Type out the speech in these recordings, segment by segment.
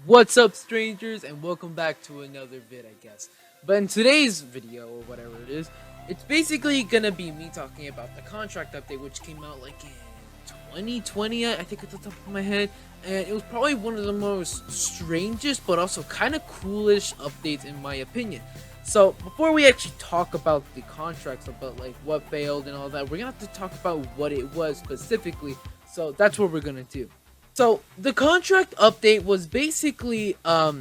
What's up, strangers, and welcome back to another vid, I guess. But in today's video, or whatever it is, it's basically gonna be me talking about the contract update, which came out like in 2020, I think, at the top of my head. And it was probably one of the most strangest, but also kind of coolish updates, in my opinion. So, before we actually talk about the contracts, about like what failed and all that, we're gonna have to talk about what it was specifically. So, that's what we're gonna do. So the contract update was basically a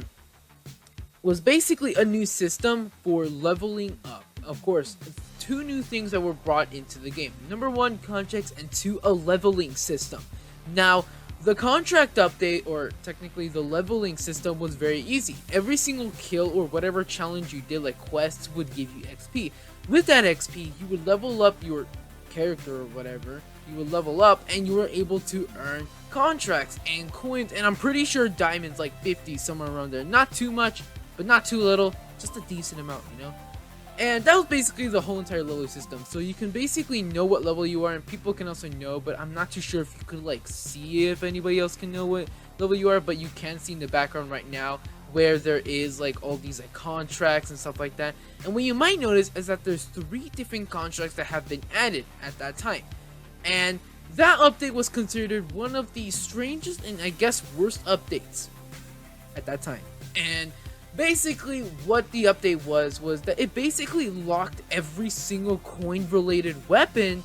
new system for leveling up. Of course, two new things that were brought into the game. Number one, contracts, and two, a leveling system. Now, the contract update, or technically the leveling system, was very easy. Every single kill or whatever challenge you did, like quests, would give you XP. With that XP, you would level up your character or whatever. You would level up and you were able to earn contracts and coins, and I'm pretty sure diamonds, like 50, somewhere around there. Not too much, but not too little, just a decent amount, you know. And that was basically the whole entire level system. So you can basically know what level you are, and people can also know, but I'm not too sure if you could like see if anybody else can know what level you are. But you can see in the background right now where there is like all these like contracts and stuff like that. And what you might notice is that there's 3 different contracts that have been added at that time. And that update was considered one of the strangest and I guess worst updates at that time. And basically what the update was that it basically locked every single coin related weapon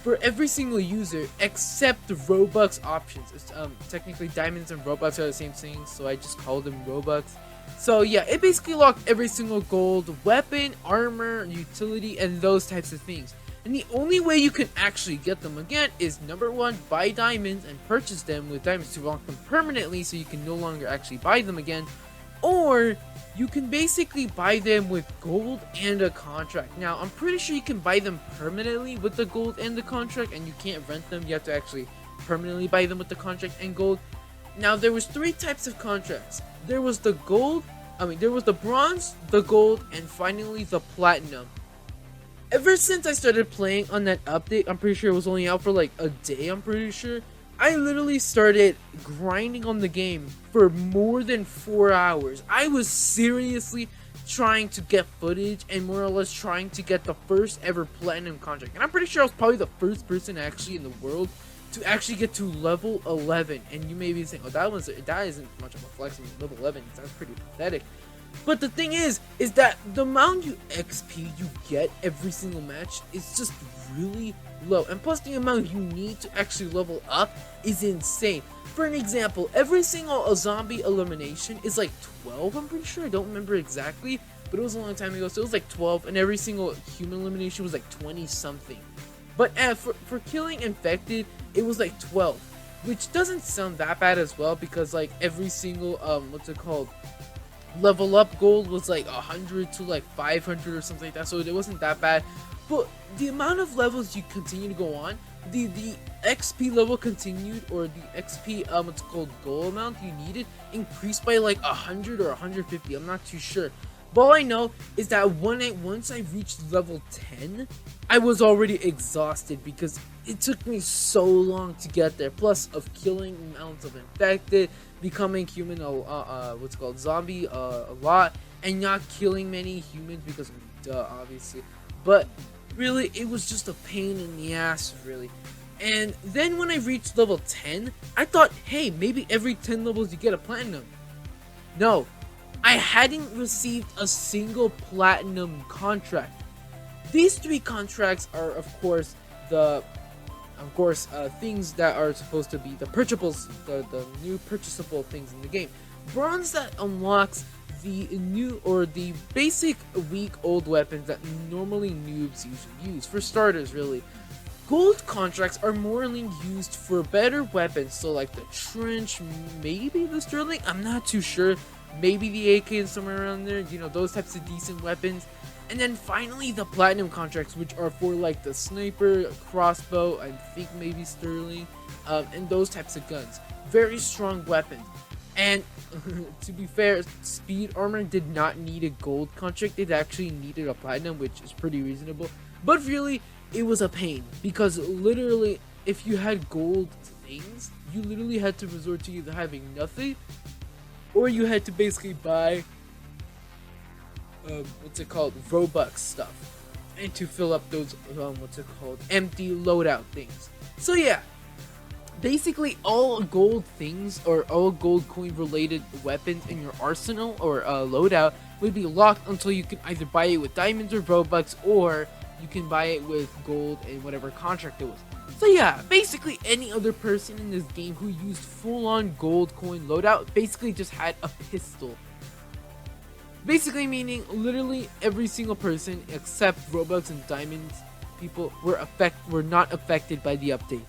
for every single user except the Robux options. It's technically diamonds and Robux are the same thing, so I just call them Robux. So yeah, it basically locked every single gold weapon, armor, utility, and those types of things. And the only way you can actually get them again is number one, buy diamonds and purchase them with diamonds to lock them permanently so you can no longer actually buy them again. Or you can basically buy them with gold and a contract. Now, I'm pretty sure you can buy them permanently with the gold and the contract, and you can't rent them. You have to actually permanently buy them with the contract and gold. Now, there was 3 types of contracts. There was the bronze, the gold, and finally the platinum. Ever since I started playing on that update, I'm pretty sure it was only out for like a day, I'm pretty sure, I literally started grinding on the game for more than 4 hours. I was seriously trying to get footage and more or less trying to get the first ever platinum contract. And I'm pretty sure I was probably the first person actually in the world to actually get to level 11. And you may be saying, oh, that isn't much of a flex. I mean, level 11, that's pretty pathetic. But the thing is that the amount of XP you get every single match is just really low. And plus the amount you need to actually level up is insane. For an example, every single zombie elimination is like 12, I'm pretty sure. I don't remember exactly, but it was a long time ago. So it was like 12, and every single human elimination was like 20 something. But for killing infected, it was like 12. Which doesn't sound that bad as well, because like every single, level up gold was like 100 to like 500 or something like that, so it wasn't that bad. But the amount of levels you continue to go on, the XP level continued, or the XP goal amount you needed increased by like 100 or 150. I'm not too sure. But all I know is that once I reached level 10, I was already exhausted because it took me so long to get there. Plus of killing amounts of infected, becoming human, zombie a lot, and not killing many humans because duh, obviously. But really, it was just a pain in the ass, really. And then when I reached level 10, I thought, hey, maybe every 10 levels you get a platinum. No, I hadn't received a single platinum contract. These 3 contracts are, of course, things that are supposed to be the purchasables, the new purchasable things in the game. Bronze, that unlocks the new or the basic weak old weapons that normally noobs usually use. For starters, really. Gold contracts are morely used for better weapons, so like the trench, maybe the sterling, I'm not too sure. Maybe the AK and somewhere around there, you know, those types of decent weapons. And then finally the platinum contracts, which are for like the sniper, crossbow, I think maybe sterling, and those types of guns. Very strong weapons. And to be fair, speed armor did not need a gold contract. It actually needed a platinum, which is pretty reasonable. But really, it was a pain because literally, if you had gold things, you literally had to resort to either having nothing or you had to basically buy what's it called, Robux stuff, and to fill up those what's it called, empty loadout things. So yeah, basically all gold things or all gold coin related weapons in your arsenal or loadout would be locked until you can either buy it with diamonds or Robux, or you can buy it with gold and whatever contract it was. So yeah, basically any other person in this game who used full on gold coin loadout basically just had a pistol. Basically meaning literally every single person except Robux and diamonds people were not affected by the update,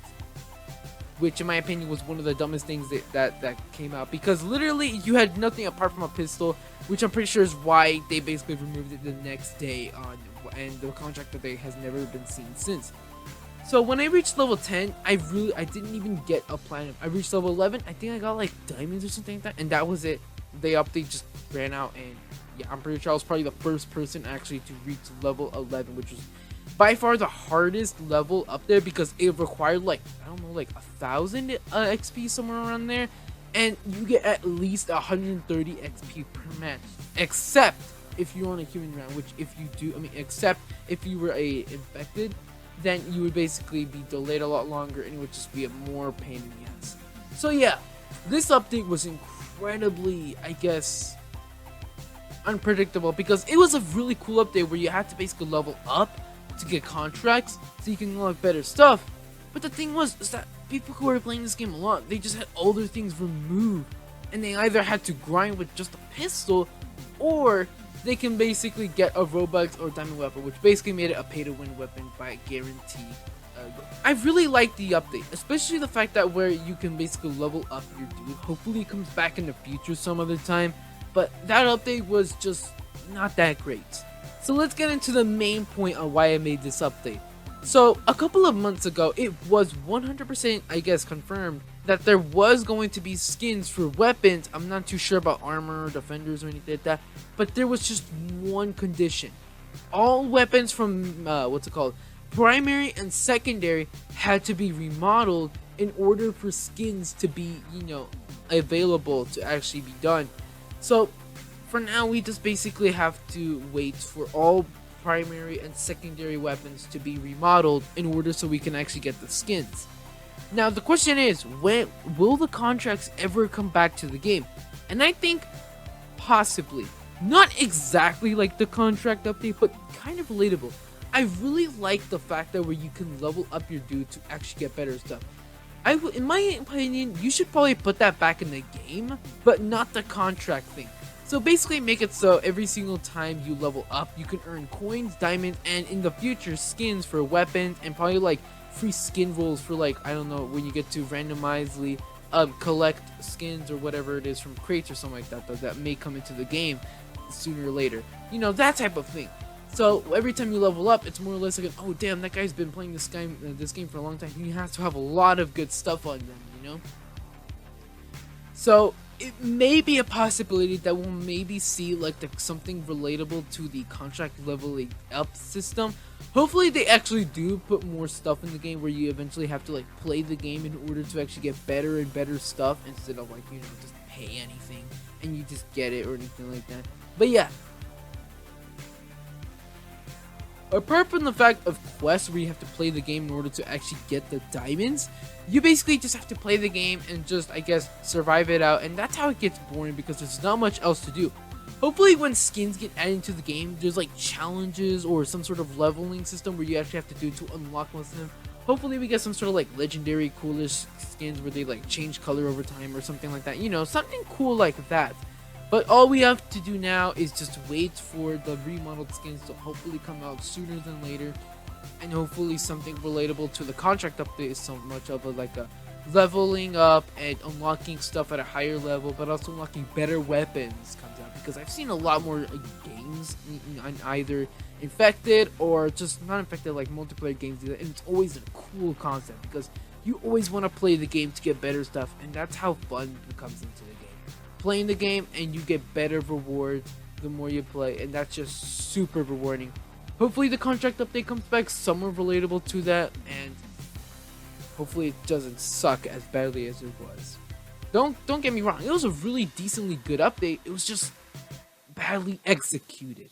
which in my opinion was one of the dumbest things that came out, because literally you had nothing apart from a pistol, which I'm pretty sure is why they basically removed it the next day on, and the contract update has never been seen since. So when I reached level 10, I didn't even get a platinum. I reached level 11, I think I got like diamonds or something like that, and that was it. The update just ran out, and yeah, I'm pretty sure I was probably the first person actually to reach level 11, which was by far the hardest level up there, because it required like, I don't know, like 1,000 XP, somewhere around there, and you get at least 130 XP per match, except if you're on a human round, which if you do, except if you were a infected, then you would basically be delayed a lot longer, and it would just be a more pain in the ass. So yeah, this update was incredibly, I guess, unpredictable, because it was a really cool update where you had to basically level up to get contracts so you can unlock better stuff. But the thing was is that people who were playing this game a lot, they just had all their things removed, and they either had to grind with just a pistol, or they can basically get a Robux or diamond weapon, which basically made it a pay-to-win weapon by guarantee. I really like the update, especially the fact that where you can basically level up your dude. Hopefully it comes back in the future some other time, but that update was just not that great. So let's get into the main point on why I made this update. So a couple of months ago, it was 100% I guess confirmed that there was going to be skins for weapons. I'm not too sure about armor, defenders, or anything like that, but there was just one condition. All weapons from primary and secondary had to be remodeled in order for skins to be, available to actually be done. So for now, we just basically have to wait for all primary and secondary weapons to be remodeled in order so we can actually get the skins. Now the question is, when will the contracts ever come back to the game? And I think possibly. Not exactly like the contract update, but kind of relatable. I really like the fact that where you can level up your dude to actually get better stuff. In my opinion, you should probably put that back in the game, but not the contract thing. So basically make it so every single time you level up, you can earn coins, diamonds, and in the future, skins for weapons, and probably like free skin rolls for like, I don't know, when you get to randomizely collect skins or whatever it is from crates or something like that, that may come into the game sooner or later. That type of thing. So every time you level up, it's more or less like, oh damn, that guy's been playing this game for a long time. He has to have a lot of good stuff on them, So it may be a possibility that we'll maybe see like something relatable to the contract leveling up system. Hopefully they actually do put more stuff in the game where you eventually have to like play the game in order to actually get better and better stuff, instead of like, just pay anything and you just get it or anything like that. But yeah, apart from the fact of quests where you have to play the game in order to actually get the diamonds, you basically just have to play the game and just, I guess, survive it out, and that's how it gets boring because there's not much else to do. Hopefully when skins get added into the game, there's like challenges or some sort of leveling system where you actually have to do to unlock most of them. Hopefully we get some sort of like legendary coolish skins where they like change color over time or something like that, something cool like that. But all we have to do now is just wait for the remodeled skins to hopefully come out sooner than later, and hopefully something relatable to the contract update is so much of a leveling up and unlocking stuff at a higher level, but also unlocking better weapons comes out, because I've seen a lot more games on either infected or just not infected, like multiplayer games, and it's always a cool concept because you always want to play the game to get better stuff, and that's how fun it comes into the game. Playing the game and you get better rewards the more you play, and that's just super rewarding. Hopefully the contract update comes back somewhere relatable to that, and hopefully it doesn't suck as badly as it was. Don't get me wrong, it was a really decently good update. It was just badly executed.